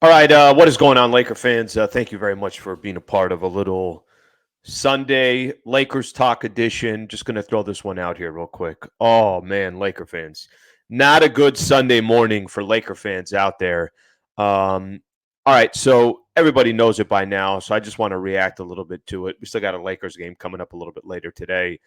All right, what is going on, Laker fans? Thank you very much for being a part of a little Sunday Lakers talk edition. Just going to throw this one out here real quick. Oh, man, Laker fans. Not a good Sunday morning for Laker fans out there. All right, so everybody knows it by now, so I just want to react a little bit to it. We still got a Lakers game coming up a little bit later today.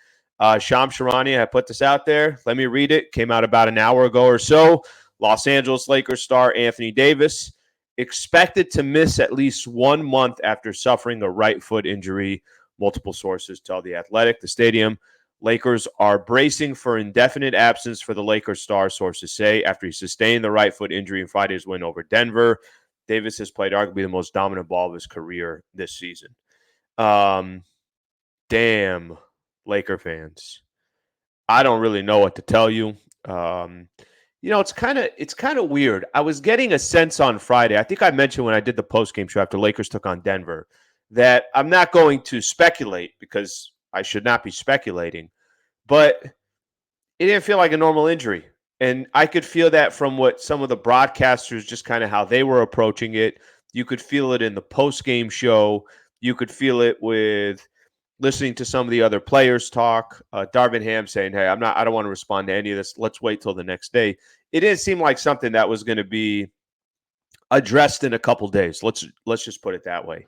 Sham Sharania, I put this out there. Let me read it. Came out about an hour ago or so. Los Angeles Lakers star Anthony Davis expected to miss at least 1 month after suffering a right foot injury. Multiple sources tell The Athletic. The stadium Lakers are bracing for indefinite absence for the Lakers star, sources say, after he sustained the right foot injury in Friday's win over Denver. Davis has played arguably the most dominant ball of his career this season. Damn, Laker fans. I don't really know what to tell you. It's kind of weird. I was getting a sense on Friday. I think I mentioned when I did the postgame show after Lakers took on Denver that I'm not going to speculate because I should not be speculating, but it didn't feel like a normal injury. And I could feel that from what some of the broadcasters, just kind of how they were approaching it. You could feel it in the postgame show. You could feel it with listening to some of the other players talk. Darvin Ham saying, "Hey, I don't want to respond to any of this. Let's wait till the next day." It didn't seem like something that was going to be addressed in a couple days. Let's just put it that way.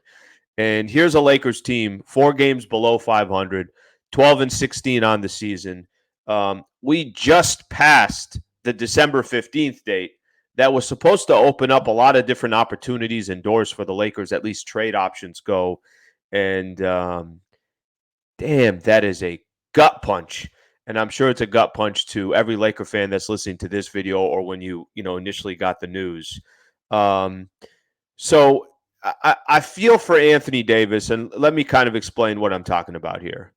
And here's a Lakers team, 4 games below 500, 12-16 on the season. We just passed the December 15th date that was supposed to open up a lot of different opportunities and doors for the Lakers, at least trade options go. And damn, that is a gut punch. And I'm sure it's a gut punch to every Laker fan that's listening to this video or when you initially got the news. So I feel for Anthony Davis, and let me kind of explain what I'm talking about here.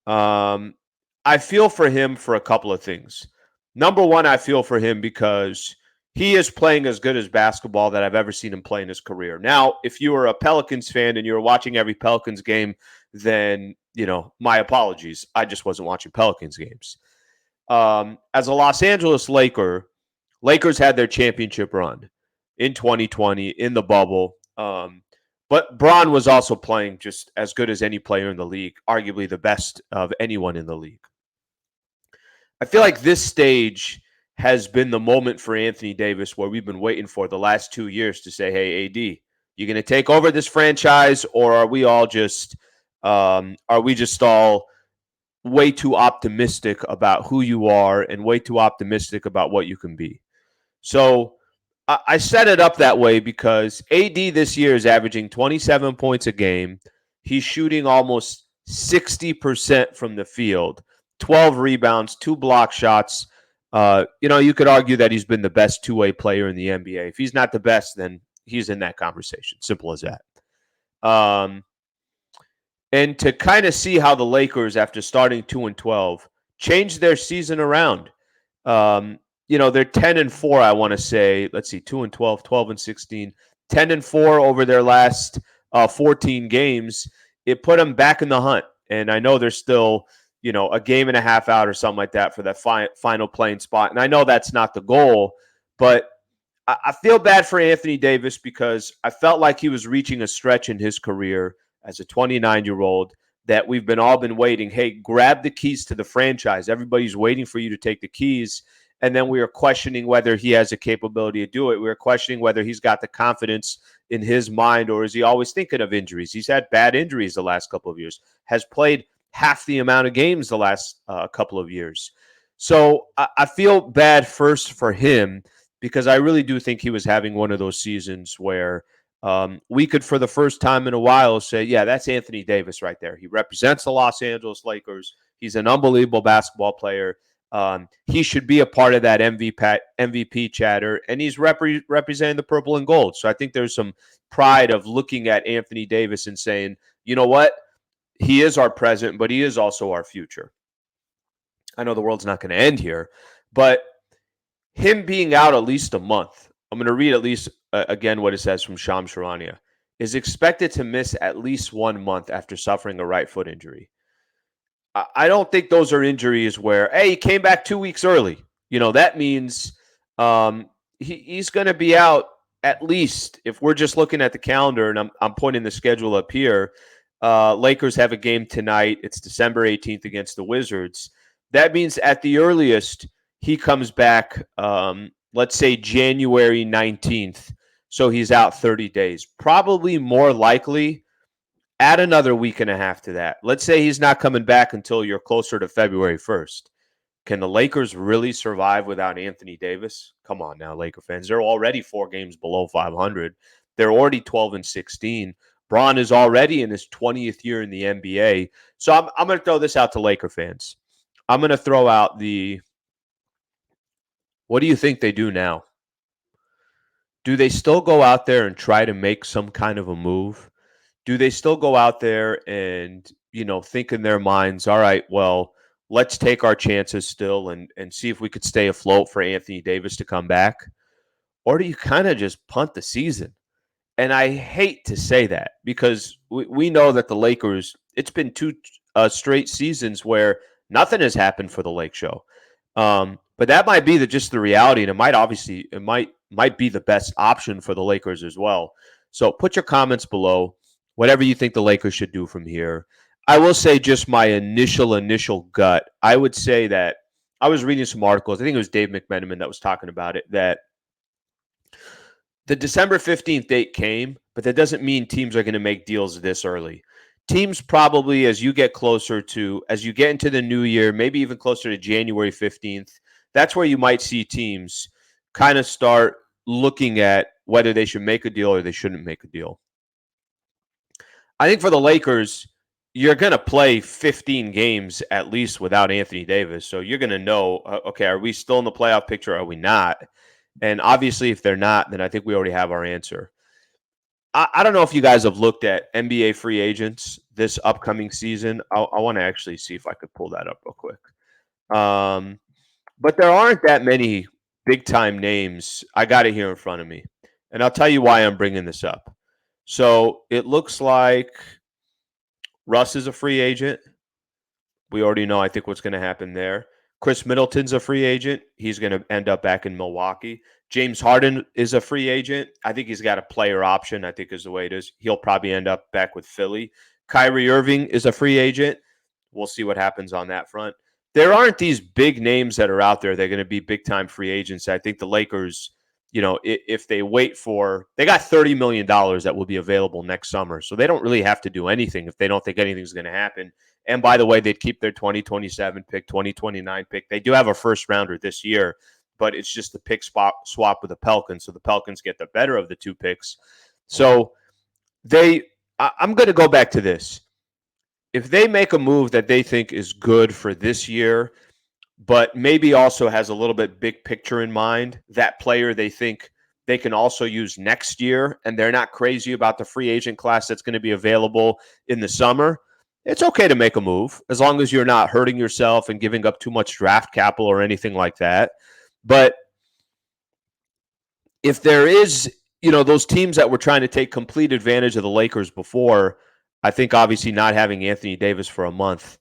I feel for him for a couple of things. Number one, I feel for him because he is playing as good as basketball that I've ever seen him play in his career. Now, if you were a Pelicans fan and you were watching every Pelicans game, then, my apologies. I just wasn't watching Pelicans games. As a Los Angeles Lakers had their championship run in 2020 in the bubble. But Bron was also playing just as good as any player in the league, arguably the best of anyone in the league. I feel like this stage has been the moment for Anthony Davis where we've been waiting for the last 2 years to say, "Hey, AD, you going to take over this franchise, or are we just all way too optimistic about who you are and way too optimistic about what you can be?" So I set it up that way because AD this year is averaging 27 points a game. He's shooting almost 60% from the field, 12 rebounds, 2 block shots. You could argue that he's been the best two-way player in the NBA. If he's not the best, then he's in that conversation. Simple as that. And to kind of see how the Lakers, after starting 2-12, changed their season around. They're 10-4, I want to say. Let's see, 2-12, 12-16, 10-4 over their last 14 games. It put them back in the hunt. And I know they're still, a game and a half out or something like that for that final playing spot. And I know that's not the goal, but I feel bad for Anthony Davis because I felt like he was reaching a stretch in his career as a 29-year-old that we've all been waiting. Hey, grab the keys to the franchise. Everybody's waiting for you to take the keys. And then we are questioning whether he has the capability to do it. We are questioning whether he's got the confidence in his mind, or is he always thinking of injuries? He's had bad injuries the last couple of years, has played half the amount of games the last couple of years. So I feel bad first for him because I really do think he was having one of those seasons where we could, for the first time in a while, say, yeah, that's Anthony Davis right there. He represents the Los Angeles Lakers. He's an unbelievable basketball player. He should be a part of that MVP chatter, and he's representing the purple and gold. So I think there's some pride of looking at Anthony Davis and saying, you know what? He is our present, but he is also our future. I know the world's not going to end here, but him being out at least a month, I'm going to read at least again what it says from Sham Sharania, is expected to miss at least 1 month after suffering a right foot injury. I don't think those are injuries where, hey, he came back 2 weeks early. That means he's going to be out at least if we're just looking at the calendar and I'm pointing the schedule up here, Lakers have a game tonight. It's December 18th against the Wizards. That means at the earliest, he comes back, let's say January 19th. So he's out 30 days. Probably more likely, add another week and a half to that. Let's say he's not coming back until you're closer to February 1st. Can the Lakers really survive without Anthony Davis? Come on now, Laker fans. They're already 4 games below 500. They're already 12 and 16. Braun is already in his 20th year in the NBA. So I'm going to throw this out to Laker fans. I'm going to throw out what do you think they do now? Do they still go out there and try to make some kind of a move? Do they still go out there and, think in their minds, all right, well, let's take our chances still and see if we could stay afloat for Anthony Davis to come back? Or do you kind of just punt the season? And I hate to say that because we know that the Lakers, it's been two straight seasons where nothing has happened for the Lake Show. But that might be just the reality, and it might be the best option for the Lakers as well. So put your comments below, whatever you think the Lakers should do from here. I will say just my initial gut. I would say that I was reading some articles. I think it was Dave McMenamin that was talking about it, that the December 15th date came, but that doesn't mean teams are going to make deals this early. Teams probably, as you get into the new year, maybe even closer to January 15th, that's where you might see teams kind of start looking at whether they should make a deal or they shouldn't make a deal. I think for the Lakers, you're going to play 15 games at least without Anthony Davis. So you're going to know, okay, are we still in the playoff picture? Are we not? And obviously, if they're not, then I think we already have our answer. I don't know if you guys have looked at NBA free agents this upcoming season. I want to actually see if I could pull that up real quick. But there aren't that many big time names. I got it here in front of me. And I'll tell you why I'm bringing this up. So it looks like Russ is a free agent. We already know, I think, what's going to happen there. Chris Middleton's a free agent. He's going to end up back in Milwaukee. James Harden is a free agent. I think he's got a player option, I think is the way it is. He'll probably end up back with Philly. Kyrie Irving is a free agent. We'll see what happens on that front. There aren't these big names that are out there. They're going to be big-time free agents. I think the Lakers, if they wait they got $30 million that will be available next summer. So they don't really have to do anything if they don't think anything's going to happen. And by the way, they'd keep their 2027 pick, 2029 pick. They do have a first rounder this year, but it's just the pick swap with the Pelicans. So the Pelicans get the better of the two picks. So I'm going to go back to this. If they make a move that they think is good for this year, but maybe also has a little bit big picture in mind, that player they think they can also use next year, and they're not crazy about the free agent class that's going to be available in the summer, it's okay to make a move as long as you're not hurting yourself and giving up too much draft capital or anything like that. But if there is, those teams that were trying to take complete advantage of the Lakers before, I think obviously not having Anthony Davis for a month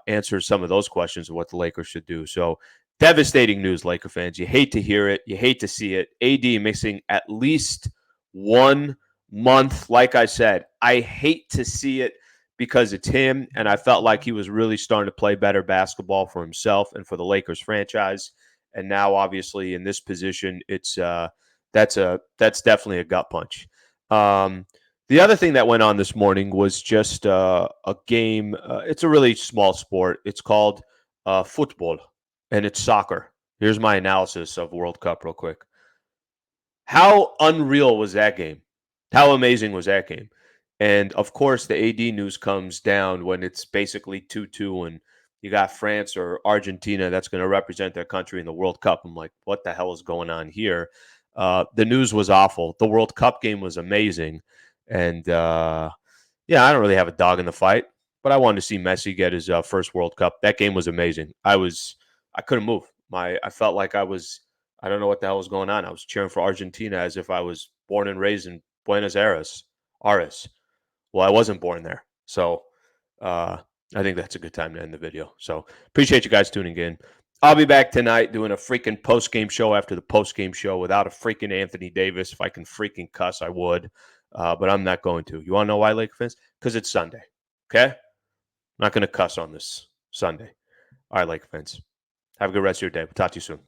answers some of those questions of what the Lakers should do. So devastating news, Laker fans. You hate to hear it. You hate to see it. AD missing at least 1 month. Like I said, I hate to see it because it's him, and I felt like he was really starting to play better basketball for himself and for the Lakers franchise. And now, obviously, in this position, it's that's definitely a gut punch. The other thing that went on this morning was just a game. It's a really small sport. It's called football, and it's soccer. Here's my analysis of World Cup real quick. How unreal was that game? How amazing was that game? And, of course, the AD news comes down when it's basically 2-2 and you got France or Argentina that's going to represent their country in the World Cup. I'm like, what the hell is going on here? The news was awful. The World Cup game was amazing. And, I don't really have a dog in the fight, but I wanted to see Messi get his first World Cup. That game was amazing. I couldn't move. I felt like I don't know what the hell was going on. I was cheering for Argentina as if I was born and raised in Buenos Aires. Well, I wasn't born there. So I think that's a good time to end the video. So appreciate you guys tuning in. I'll be back tonight doing a freaking post game show after the post game show without a freaking Anthony Davis. If I can freaking cuss, I would, but I'm not going to. You want to know why, Laker fans? Because it's Sunday. Okay, I'm not going to cuss on this Sunday. All right, Laker fans. Have a good rest of your day. We'll talk to you soon.